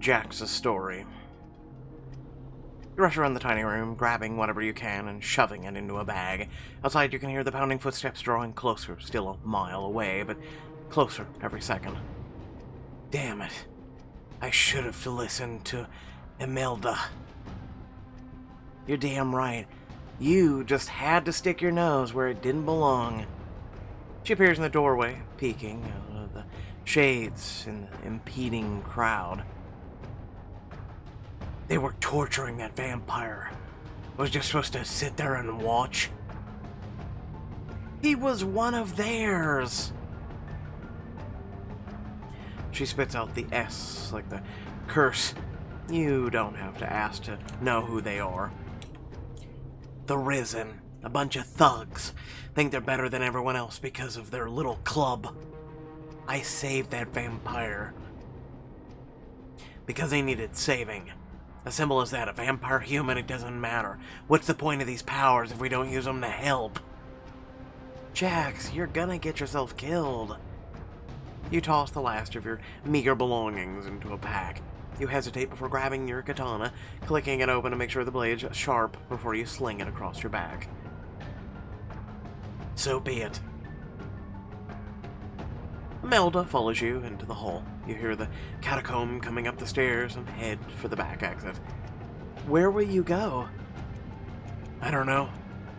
Jax's story. You rush around the tiny room, grabbing whatever you can and shoving it into a bag. Outside, you can hear the pounding footsteps drawing closer, still a mile away, but closer every second. Damn it. I should have listened to Imelda. You're damn right. You just had to stick your nose where it didn't belong. She appears in the doorway, peeking out of the shades in the impeding crowd. They were torturing that vampire. I was just supposed to sit there and watch. He was one of theirs. She spits out the S like the curse. You don't have to ask to know who they are. The Risen, a bunch of thugs, think they're better than everyone else because of their little club. I saved that vampire because he needed saving. As simple as that. A vampire, human, it doesn't matter. What's the point of these powers if we don't use them to help? Jax, you're gonna get yourself killed. You toss the last of your meager belongings into a pack. You hesitate before grabbing your katana, clicking it open to make sure the blade's sharp before you sling it across your back. So be it. Imelda follows you into the hall. You hear the catacomb coming up the stairs and head for the back exit. Where will you go? I don't know.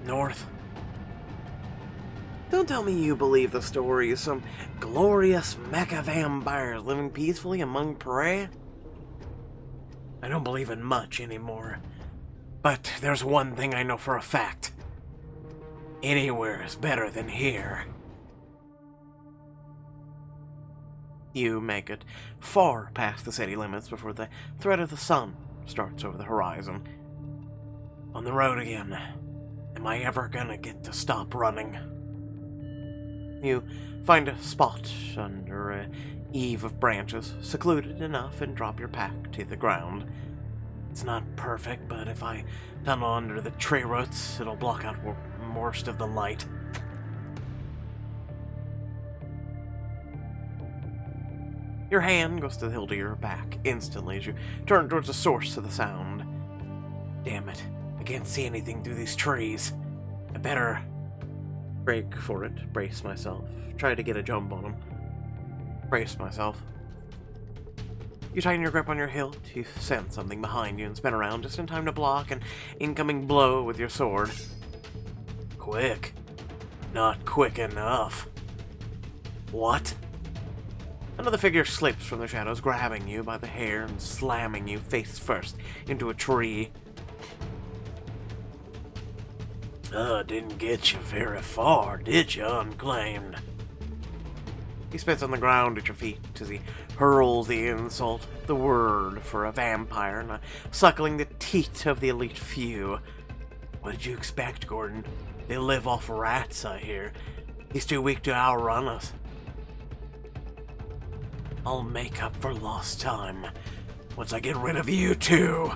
North. Don't tell me you believe the story of some glorious mecha vampires living peacefully among prey. I don't believe in much anymore. But there's one thing I know for a fact. Anywhere is better than here. You make it far past the city limits before the threat of the sun starts over the horizon. On the road again. Am I ever gonna get to stop running? You find a spot under a eave of branches, secluded enough, and drop your pack to the ground. It's not perfect, but if I tunnel under the tree roots, it'll block out most of the light. Your hand goes to the hilt of your back instantly as you turn towards the source of the sound. Damn it, I can't see anything through these trees. I better break for it, brace myself, try to get a jump on him. Brace myself. You tighten your grip on your hilt, you sense something behind you and spin around just in time to block an incoming blow with your sword. Quick. Not quick enough. What? Another figure slips from the shadows, grabbing you by the hair and slamming you face first into a tree. Didn't get you very far, did you, unclaimed? He spits on the ground at your feet as he hurls the insult, the word for a vampire, not suckling the teat of the elite few. What did you expect, Gordon? They live off rats, I hear. He's too weak to outrun us. I'll make up for lost time once I get rid of you too.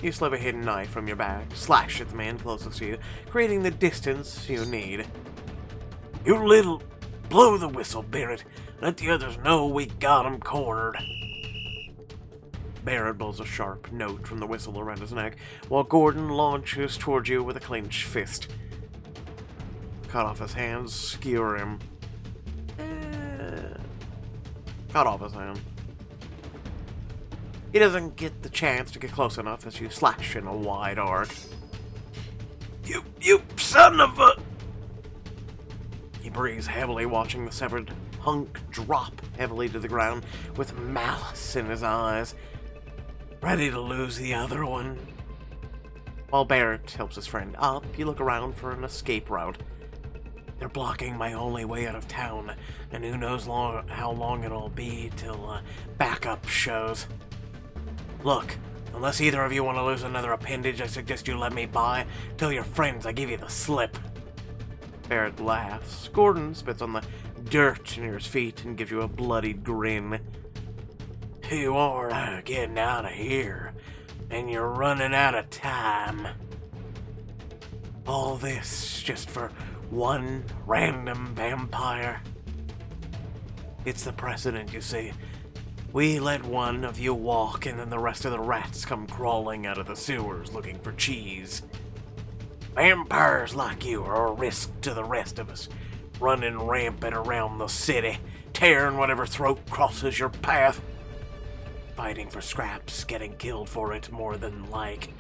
You slip a hidden knife from your bag, slash at the man closest to you, creating the distance you need. You little... Blow the whistle, Barrett. Let the others know we got him cornered. Barrett blows a sharp note from the whistle around his neck, while Gordon launches towards you with a clenched fist. Cut off his hands, skewer him. Cut off his hand. He doesn't get the chance to get close enough as you slash in a wide arc. You son of a... He breathes heavily, watching the severed hunk drop heavily to the ground with malice in his eyes, ready to lose the other one. While Barrett helps his friend up, you look around for an escape route. They're blocking my only way out of town, and who knows how long it'll be till backup shows. Look, unless either of you want to lose another appendage, I suggest you let me by. Tell your friends I give you the slip. Barrett laughs. Gordon spits on the dirt near his feet and gives you a bloodied grin. You are getting out of here, and you're running out of time. All this just for one random vampire. It's the precedent, you see. We let one of you walk, and then the rest of the rats come crawling out of the sewers looking for cheese. Vampires like you are a risk to the rest of us, running rampant around the city, tearing whatever throat crosses your path. Fighting for scraps, getting killed for it more than like.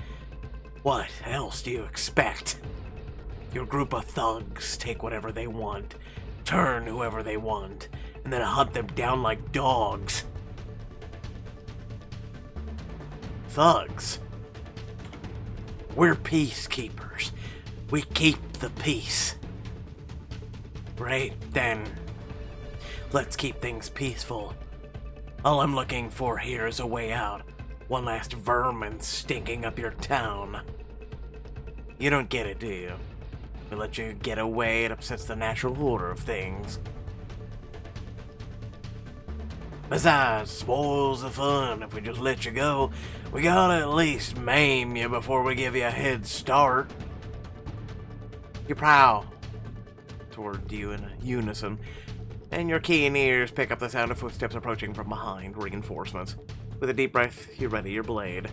What else do you expect? Your group of thugs take whatever they want, turn whoever they want, and then hunt them down like dogs. Thugs. We're peacekeepers. We keep the peace. Right, then. Let's keep things peaceful. All I'm looking for here is a way out. One last vermin stinking up your town. You don't get it, do you? We let you get away, it upsets the natural order of things. Besides, spoils the fun. If we just let you go, we gotta at least maim you before we give you a head start. You prowl toward you in unison, and your keen ears pick up the sound of footsteps approaching from behind, reinforcements. With a deep breath, you ready your blade.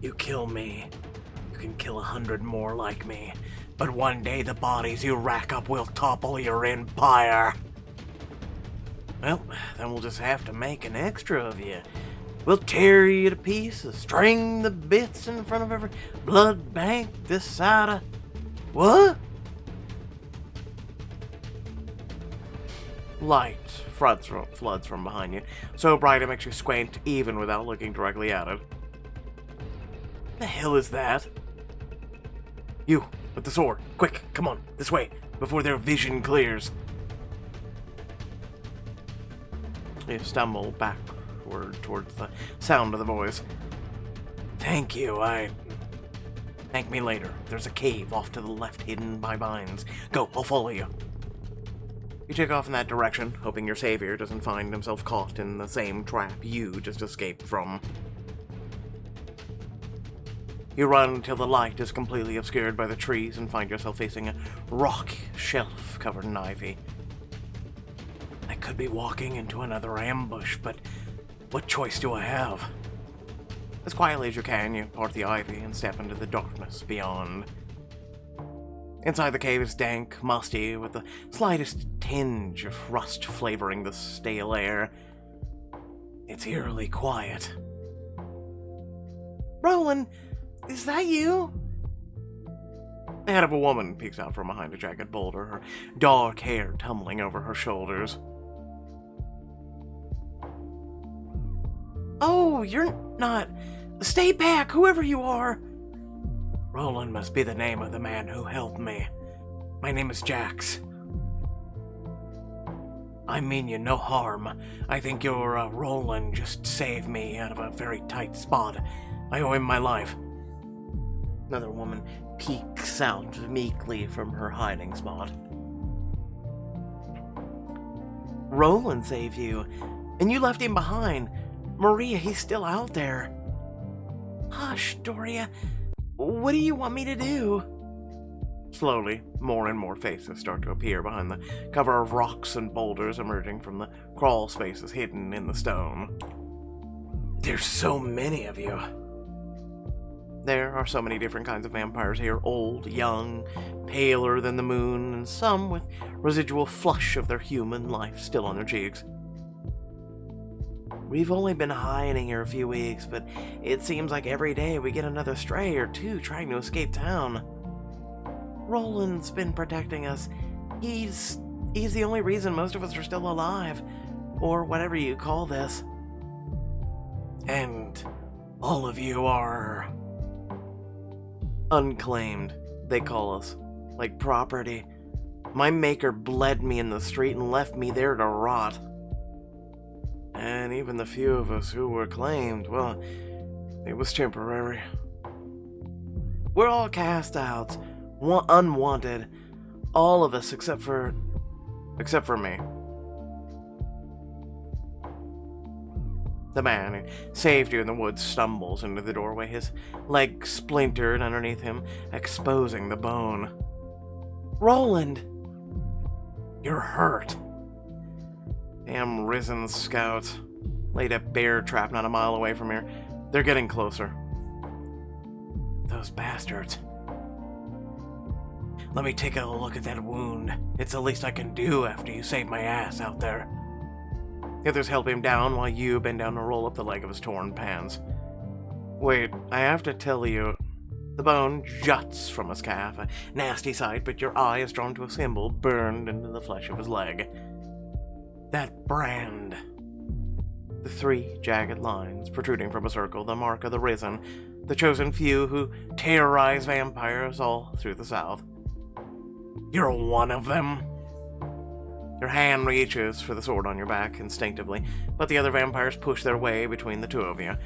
You kill me, you can kill 100 more like me, but one day the bodies you rack up will topple your empire. Well, then we'll just have to make an extra of you. We'll tear you to pieces, string the bits in front of every blood bank this side of... What? Light floods from behind you, so bright it makes you squint even without looking directly at it. The hell is that? You, with the sword. Quick, come on, this way, before their vision clears. You stumble backward towards the sound of the voice. Thank you, Thank me later. There's a cave off to the left hidden by vines. Go, I'll follow you. You take off in that direction, hoping your savior doesn't find himself caught in the same trap you just escaped from. You run until the light is completely obscured by the trees and find yourself facing a rock shelf covered in ivy. I could be walking into another ambush, but what choice do I have? As quietly as you can, you part the ivy and step into the darkness beyond. Inside the cave is dank, musty, with the slightest tinge of rust flavoring the stale air. It's eerily quiet. Roland, is that you? The head of a woman peeks out from behind a jagged boulder, her dark hair tumbling over her shoulders. Oh, you're not... Stay back, whoever you are! Roland must be the name of the man who helped me. My name is Jax. I mean you no harm. I think your Roland just saved me out of a very tight spot. I owe him my life. Another woman peeks out meekly from her hiding spot. Roland saved you, and you left him behind. Maria, he's still out there. Hush, Doria. What do you want me to do? Slowly, more and more faces start to appear behind the cover of rocks and boulders emerging from the crawl spaces hidden in the stone. There's so many of you. There are so many different kinds of vampires here, old, young, paler than the moon, and some with residual flush of their human life still on their cheeks. We've only been hiding here a few weeks, but it seems like every day we get another stray or two trying to escape town. Roland's been protecting us. He's the only reason most of us are still alive, or whatever you call this. And all of you are... unclaimed, they call us. Like property. My maker bled me in the street and left me there to rot. And even the few of us who were claimed, well, it was temporary. We're all cast out, unwanted, all of us except for me. The man who saved you in the woods stumbles into the doorway, his leg splintered underneath him, exposing the bone. Roland! You're hurt. Damn risen scout. laid a bear trap not a mile away from here. They're getting closer. Those bastards. Let me take a look at that wound. It's the least I can do after you saved my ass out there. The others help him down while you bend down to roll up the leg of his torn pants. Wait, I have to tell you, the bone juts from his calf, a nasty sight, but your eye is drawn to a symbol burned into the flesh of his leg. That brand. The 3 jagged lines protruding from a circle, the mark of the Risen, the chosen few who terrorize vampires all through the South. You're one of them. Your hand reaches for the sword on your back instinctively, but the other vampires push their way between the two of you.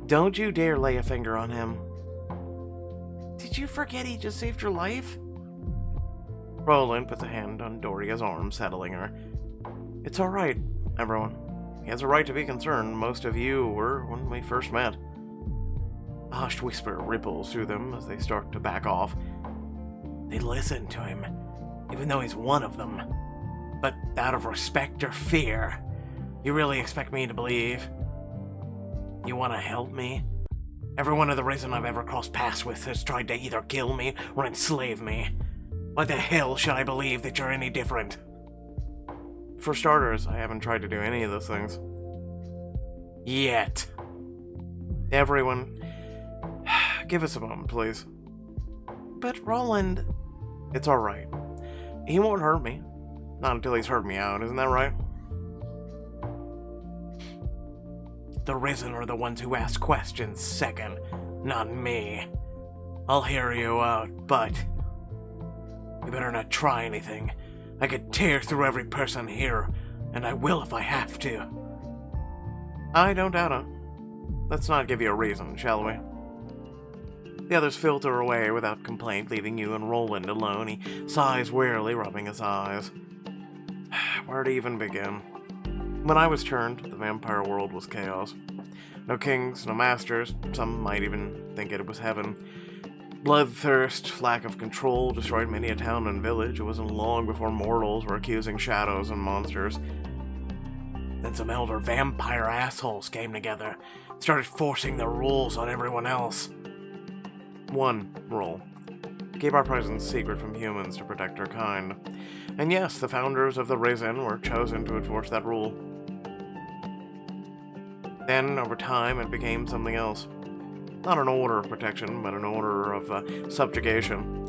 Don't you dare lay a finger on him. Did you forget he just saved your life? Roland puts a hand on Doria's arm, settling her. It's all right, everyone. He has a right to be concerned. Most of you were when we first met. A hushed whisper ripples through them as they start to back off. They listen to him, even though he's one of them. But out of respect or fear, you really expect me to believe? You want to help me? Every one of the Risen I've ever crossed paths with has tried to either kill me or enslave me. Why the hell should I believe that you're any different? For starters, I haven't tried to do any of those things. Yet. Everyone, give us a moment, please. But Roland... It's alright. He won't hurt me. Not until he's heard me out, isn't that right? The Risen are the ones who ask questions second, not me. I'll hear you out, but... You better not try anything. I could tear through every person here, and I will if I have to. I don't doubt it. Let's not give you a reason, shall we? The others filter away without complaint, leaving you and Roland alone. He sighs wearily, rubbing his eyes. Where to even begin? When I was turned, the vampire world was chaos. No kings, no masters, some might even think it was heaven. Bloodthirst, lack of control destroyed many a town and village. It wasn't long before mortals were accusing shadows and monsters. Then some elder vampire assholes came together, started forcing their rules on everyone else. One rule: keep our presence secret from humans to protect our kind. And yes, the founders of the Risen were chosen to enforce that rule. Then, over time, it became something else. Not an order of protection, but an order of subjugation.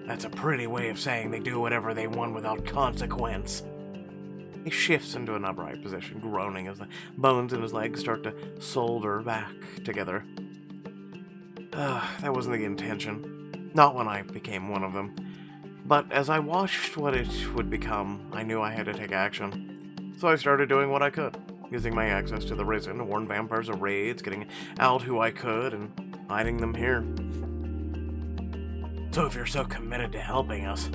That's a pretty way of saying they do whatever they want without consequence. He shifts into an upright position, groaning as the bones in his legs start to solder back together. That wasn't the intention. Not when I became one of them. But as I watched what it would become, I knew I had to take action. So I started doing what I could, using my access to the Risen to warn vampires of raids, getting out who I could, and hiding them here. So if you're so committed to helping us,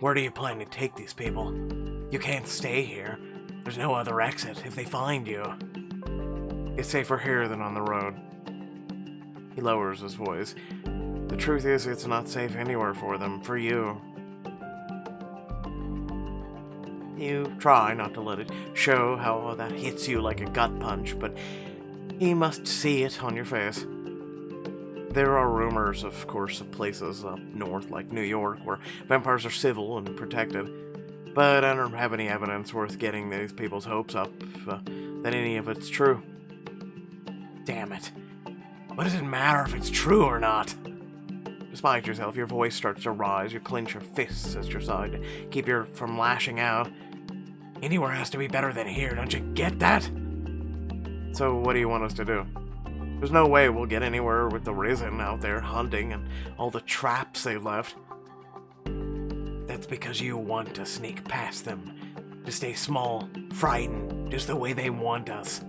where do you plan to take these people? You can't stay here. There's no other exit if they find you. It's safer here than on the road. He lowers his voice. The truth is, it's not safe anywhere for them, for you. You try not to let it show how that hits you like a gut punch, but he must see it on your face. There are rumors, of course, of places up north like New York where vampires are civil and protected, but I don't have any evidence worth getting these people's hopes up that any of it's true. Damn it. What does it matter if it's true or not? Despite yourself, your voice starts to rise. You clench your fists at your side to keep you from lashing out. Anywhere has to be better than here, don't you get that? So what do you want us to do? There's no way we'll get anywhere with the Risen out there hunting and all the traps they've left. That's because you want to sneak past them. To stay small, frightened, just the way they want us.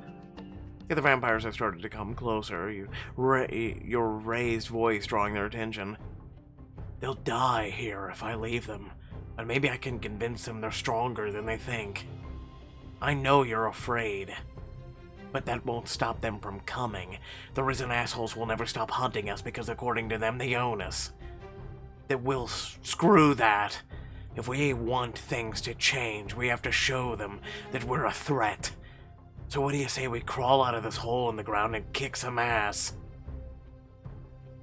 The other vampires have started to come closer, your raised voice drawing their attention. They'll die here if I leave them, but maybe I can convince them they're stronger than they think. I know you're afraid, but that won't stop them from coming. The Risen assholes will never stop hunting us because according to them, they own us. That we'll screw that. If we want things to change, we have to show them that we're a threat. So what do you say we crawl out of this hole in the ground and kick some ass?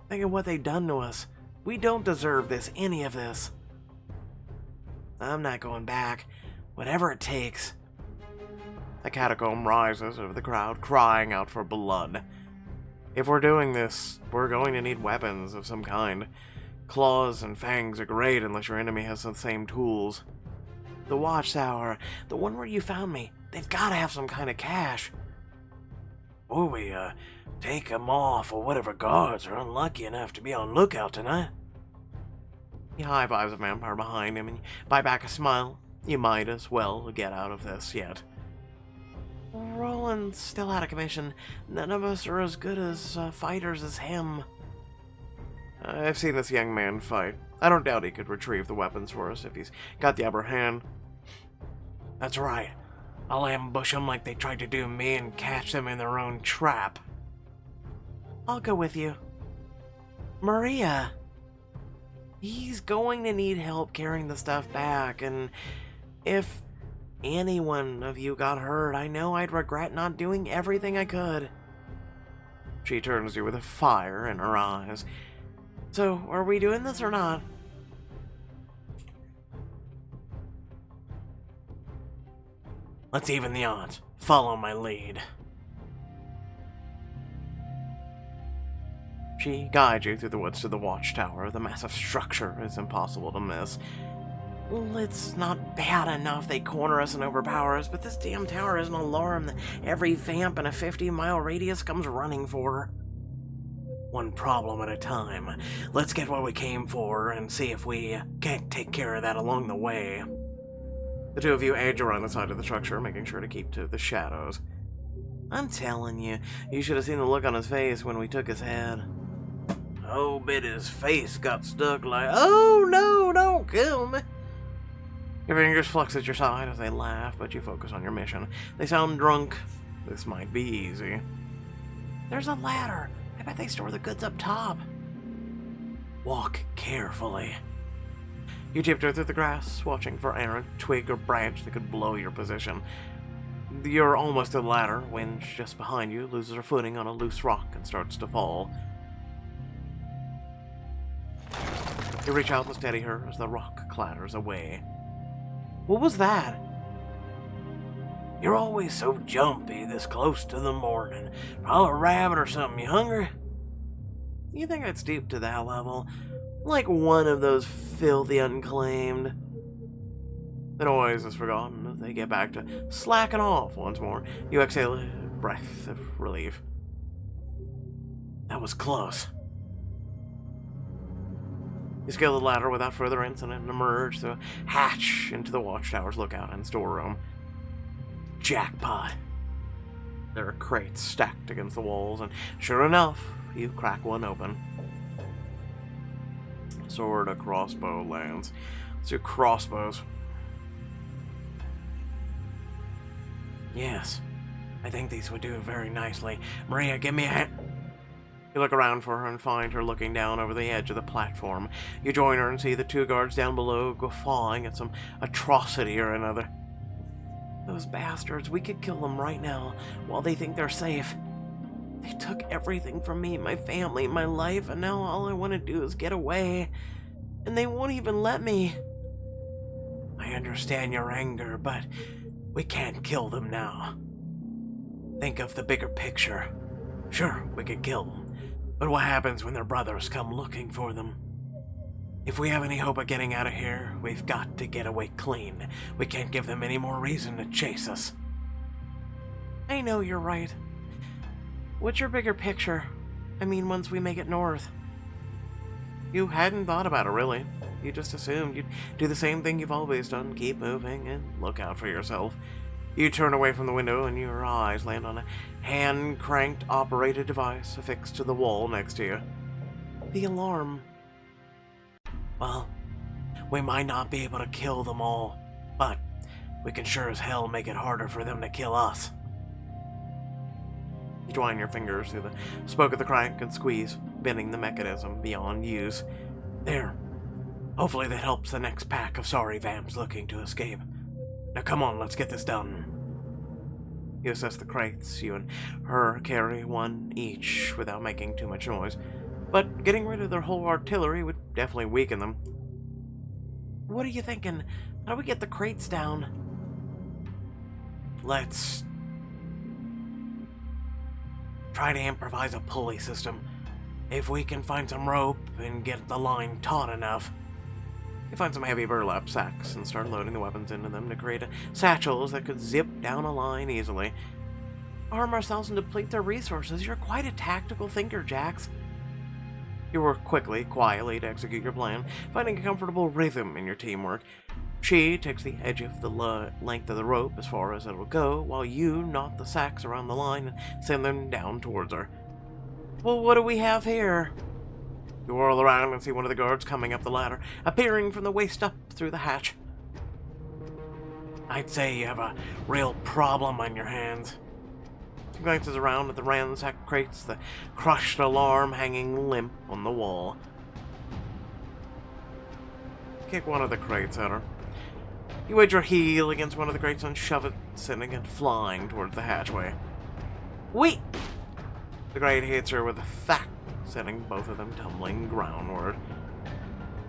Think of what they've done to us. We don't deserve this, any of this. I'm not going back. Whatever it takes. A catacomb rises over the crowd, crying out for blood. If we're doing this, we're going to need weapons of some kind. Claws and fangs are great unless your enemy has the same tools. The watchtower, the one where you found me, they've got to have some kind of cash. Oh, we take them off, or whatever guards are unlucky enough to be on lookout tonight. He high-fives a vampire behind him and buy back a smile. You might as well get out of this yet. Roland's still out of commission. None of us are as good as fighters as him. I've seen this young man fight. I don't doubt he could retrieve the weapons for us if he's got the upper hand. That's right. I'll ambush them like they tried to do me and catch them in their own trap. I'll go with you. Maria. He's going to need help carrying the stuff back, and if any one of you got hurt, I know I'd regret not doing everything I could. She turns to you with a fire in her eyes. So, are we doing this or not? Let's even the odds. Follow my lead. She guides you through the woods to the watchtower. The massive structure is impossible to miss. It's not bad enough they corner us and overpower us, but this damn tower is an alarm that every vamp in a 50-mile radius comes running for. One problem at a time. Let's get what we came for and see if we can't take care of that along the way. The two of you edge around the side of the structure, making sure to keep to the shadows. I'm telling you, you should have seen the look on his face when we took his head. Oh, but his face got stuck like, oh no, don't kill me. Your fingers flex at your side as they laugh, but you focus on your mission. They sound drunk. This might be easy. There's a ladder. I bet they store the goods up top. Walk carefully. You tiptoe through the grass, watching for errant twig or branch that could blow your position. You're almost to the ladder when just behind you loses her footing on a loose rock and starts to fall. You reach out and steady her as the rock clatters away. What was that? You're always so jumpy this close to the morning. Probably a rabbit or something. You hungry? You think I'd stoop to that level? Like one of those filthy unclaimed. The noise is forgotten as they get back to slacking off once more. You exhale a breath of relief. That was close. You scale the ladder without further incident and emerge through a hatch into the watchtower's lookout and storeroom. Jackpot. There are crates stacked against the walls, and sure enough, you crack one open. Sword or crossbow lands. Let's do crossbows. Yes, I think these would do very nicely. Maria, give me a hand. You look around for her and find her looking down over the edge of the platform. You join her and see the two guards down below guffawing at some atrocity or another. Those bastards, we could kill them right now while they think they're safe. They took everything from me, my family, my life, and now all I want to do is get away. And they won't even let me. I understand your anger, but we can't kill them now. Think of the bigger picture. Sure, we could kill them. But what happens when their brothers come looking for them? If we have any hope of getting out of here, we've got to get away clean. We can't give them any more reason to chase us. I know you're right. What's your bigger picture? I mean, once we make it north. You hadn't thought about it, really. You just assumed you'd do the same thing you've always done. Keep moving and look out for yourself. You turn away from the window and your eyes land on a hand-cranked operated device affixed to the wall next to you. The alarm. Well, we might not be able to kill them all, but we can sure as hell make it harder for them to kill us. You twine your fingers through the spoke of the crank and squeeze, bending the mechanism beyond use. There. Hopefully that helps the next pack of sorry vamps looking to escape. Now come on, let's get this done. You assess the crates. You and her carry one each without making too much noise. But getting rid of their whole artillery would definitely weaken them. What are you thinking? How do we get the crates down? Let's try to improvise a pulley system. If we can find some rope and get the line taut enough. You find some heavy burlap sacks and start loading the weapons into them to create satchels that could zip down a line easily. Arm ourselves and deplete their resources. You're quite a tactical thinker, Jax. You work quickly, quietly to execute your plan, finding a comfortable rhythm in your teamwork. She takes the edge of the length of the rope as far as it will go, while you knot the sacks around the line and send them down towards her. Well, what do we have here? You whirl around and see one of the guards coming up the ladder, appearing from the waist up through the hatch. I'd say you have a real problem on your hands. He glances around at the ransacked crates, the crushed alarm hanging limp on the wall. Kick one of the crates at her. You wedge your heel against one of the crates and shove it, sending it flying towards the hatchway. Wait! The crate hits her with a thwack, sending both of them tumbling groundward.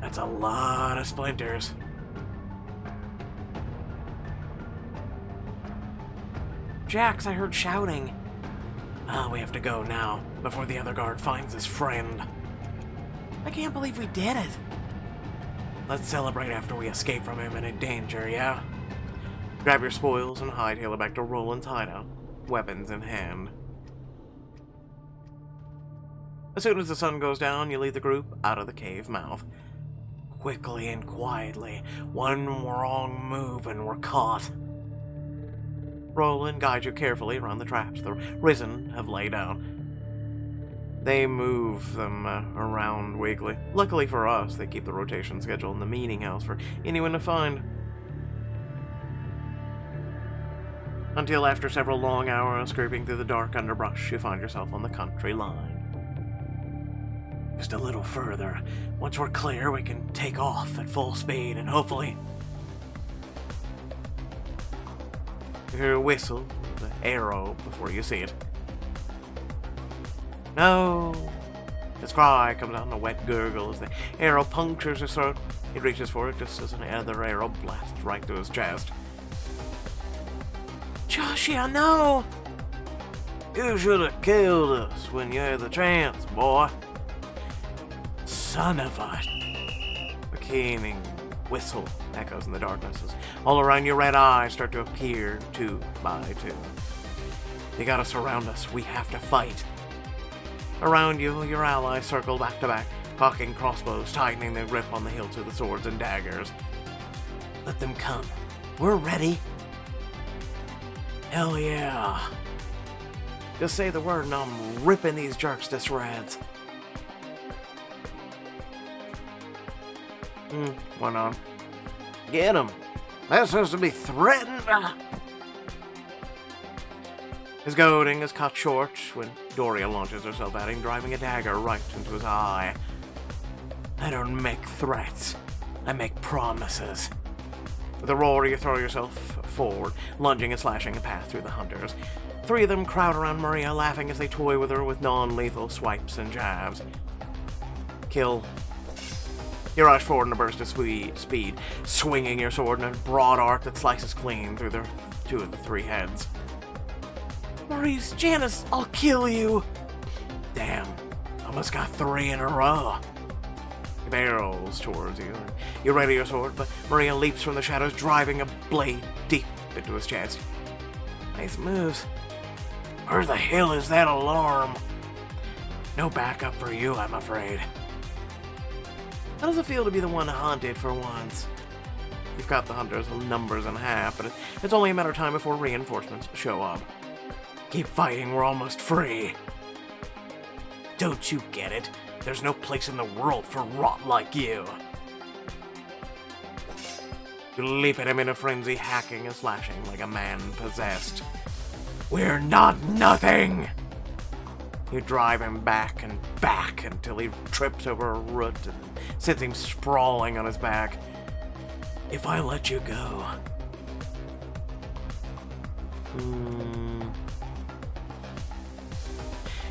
That's a lot of splinters. Jax, I heard shouting. We have to go now, before the other guard finds his friend. I can't believe we did it. Let's celebrate after we escape from imminent danger, yeah? Grab your spoils and hightail it back to Roland's hideout, weapons in hand. As soon as the sun goes down, you lead the group out of the cave mouth. Quickly and quietly, one wrong move and we're caught. Roland guides you carefully around the traps the Risen have laid out. They move them around weekly. Luckily for us, they keep the rotation schedule in the meeting house for anyone to find. Until after several long hours scraping through the dark underbrush, you find yourself on the country line. Just a little further. Once we're clear, we can take off at full speed and hopefully... You hear a whistle, the arrow, before you see it. No! His cry comes out in a wet gurgle as the arrow punctures his throat. He reaches for it just as another arrow blasts right through his chest. Joshua, no! You should have killed us when you had the chance, boy. Son of a... A keening whistle echoes in the darkness as all around your red eyes start to appear two by two. You gotta surround us. We have to fight. Around you, your allies circle back to back, cocking crossbows, tightening their grip on the hilts of the swords and daggers. Let them come. We're ready. Hell yeah. Just say the word and I'm ripping these jerks to shreds. Went on. Get him. That supposed to be threatened. His goading is cut short when Doria launches herself at him, driving a dagger right into his eye. I don't make threats. I make promises. With a roar, you throw yourself forward, lunging and slashing a path through the hunters. Three of them crowd around Maria, laughing as they toy with her with non-lethal swipes and jabs. Kill. You rush forward in a burst of speed, swinging your sword in a broad arc that slices clean through the two of the three heads. Maurice, Janice, I'll kill you! Damn, almost got three in a row. He barrels towards you. You ready your sword, but Maria leaps from the shadows, driving a blade deep into his chest. Nice moves. Where the hell is that alarm? No backup for you, I'm afraid. How does it feel to be the one hunted for once? You've got the hunters' numbers in half, but it's only a matter of time before reinforcements show up. Keep fighting, we're almost free. Don't you get it? There's no place in the world for rot like you. You leap at him in a frenzy, hacking and slashing like a man possessed. We're not nothing! You drive him back and back until he trips over a root and sends him sprawling on his back. If I let you go...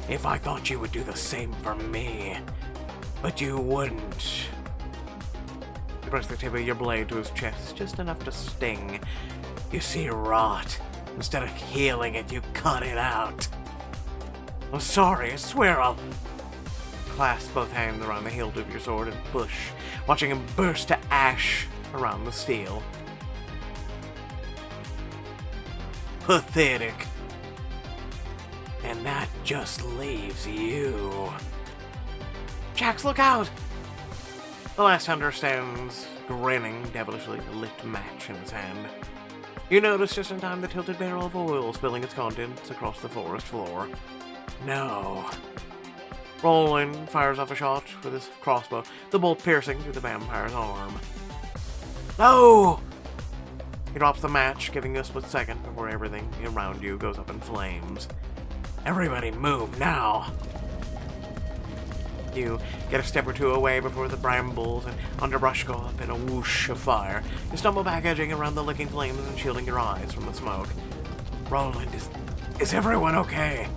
If I thought you would do the same for me, but you wouldn't. You press the tip of your blade to his chest, just enough to sting. You see rot. Instead of healing it, you cut it out. I'm sorry, I swear I'll... Clasp both hands around the hilt of your sword and push, watching him burst to ash around the steel. Pathetic. And that just leaves you. Jax, look out! The last hunter stands, grinning, devilishly, a lit match in his hand. You notice just in time the tilted barrel of oil spilling its contents across the forest floor. No. Roland fires off a shot with his crossbow, the bolt piercing through the vampire's arm. No! He drops the match, giving you a split second before everything around you goes up in flames. Everybody move now! You get a step or two away before the brambles and underbrush go up in a whoosh of fire. You stumble back, edging around the licking flames and shielding your eyes from the smoke. Roland, is everyone okay?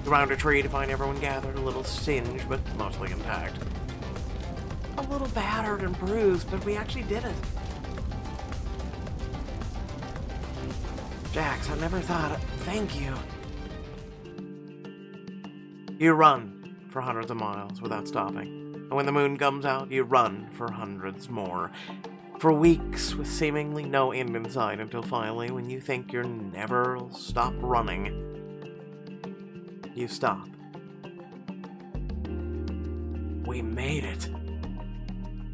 You round a tree to find everyone gathered, a little singed, but mostly intact. A little battered and bruised, but we actually did it. Jax, I never thought... Thank you. You run for hundreds of miles without stopping. And when the moon comes out, you run for hundreds more. For weeks, with seemingly no end in sight, until finally, when you think you'll never stop running, you stop. We made it.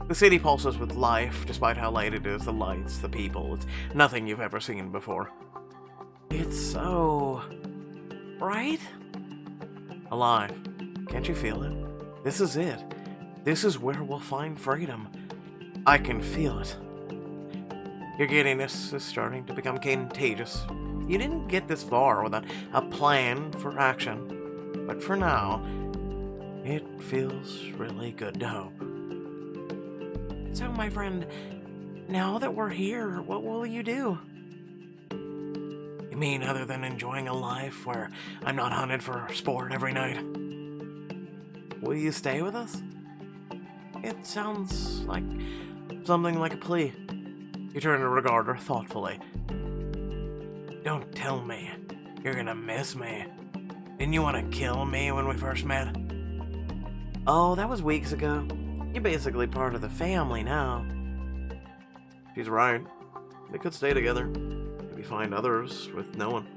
The city pulses with life, despite how late it is, the lights, the people. It's nothing you've ever seen before. It's so... right? Alive. Can't you feel it? This is it. This is where we'll find freedom. I can feel it. Your giddiness is starting to become contagious. You didn't get this far without a plan for action. But for now, it feels really good to hope. So, my friend, now that we're here, what will you do? You mean other than enjoying a life where I'm not hunted for sport every night? Will you stay with us? It sounds like something like a plea. You turn to regard her thoughtfully. Don't tell me you're gonna miss me. Didn't you want to kill me when we first met? Oh, that was weeks ago. You're basically part of the family now. She's right. They could stay together. Maybe find others with no one.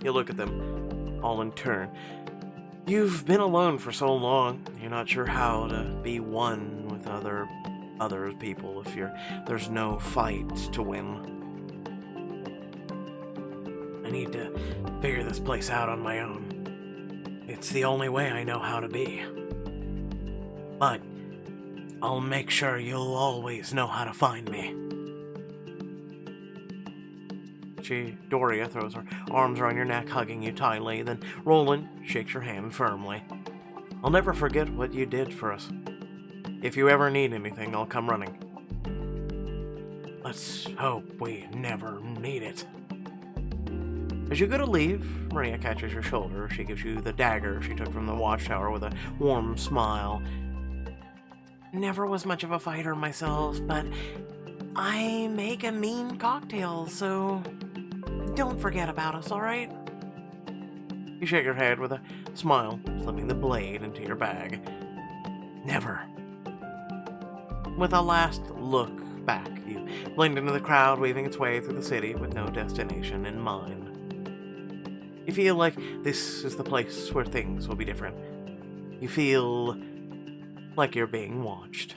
You look at them, all in turn. You've been alone for so long, you're not sure how to be one with other people if there's no fight to win. I need to figure this place out on my own. It's the only way I know how to be. But I'll make sure you'll always know how to find me. Doria throws her arms around your neck, hugging you tightly, then Roland shakes your hand firmly. I'll never forget what you did for us. If you ever need anything, I'll come running. Let's hope we never need it. As you go to leave, Maria catches your shoulder. She gives you the dagger she took from the watchtower with a warm smile. Never was much of a fighter myself, but I make a mean cocktail, so don't forget about us, alright? You shake your head with a smile, slipping the blade into your bag. Never. With a last look back, you blend into the crowd, weaving its way through the city with no destination in mind. You feel like this is the place where things will be different. You feel like you're being watched.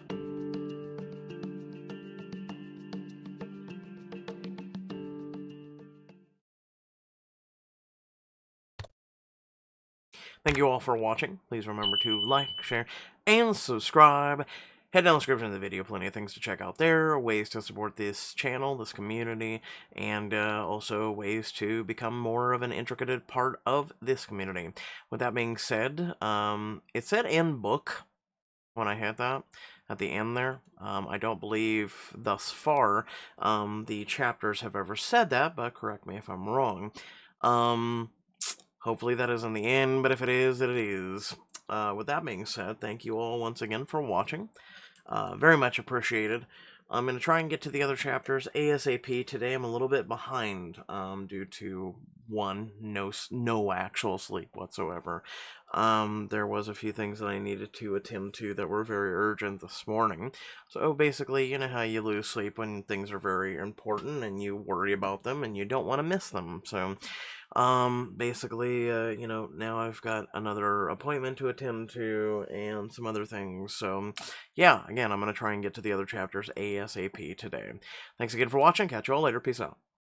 Thank you all for watching. Please remember to like, share, and subscribe. head down the description of the video, plenty of things to check out there, ways to support this channel, this community, and also ways to become more of an intricate part of this community. With that being said, it said end book when I had that at the end there. I don't believe thus far the chapters have ever said that, but correct me if I'm wrong. Hopefully that is in the end, but if it is, it is. With that being said, thank you all once again for watching. Very much appreciated. I'm going to try and get to the other chapters ASAP. Today I'm a little bit behind due to, one, no actual sleep whatsoever. There was a few things that I needed to attend to that were very urgent this morning. So basically, you know how you lose sleep when things are very important and you worry about them and you don't want to miss them. So basically, you know, now I've got another appointment to attend to and some other things. So yeah, again, I'm going to try and get to the other chapters ASAP today. Thanks again for watching. Catch you all later. Peace out.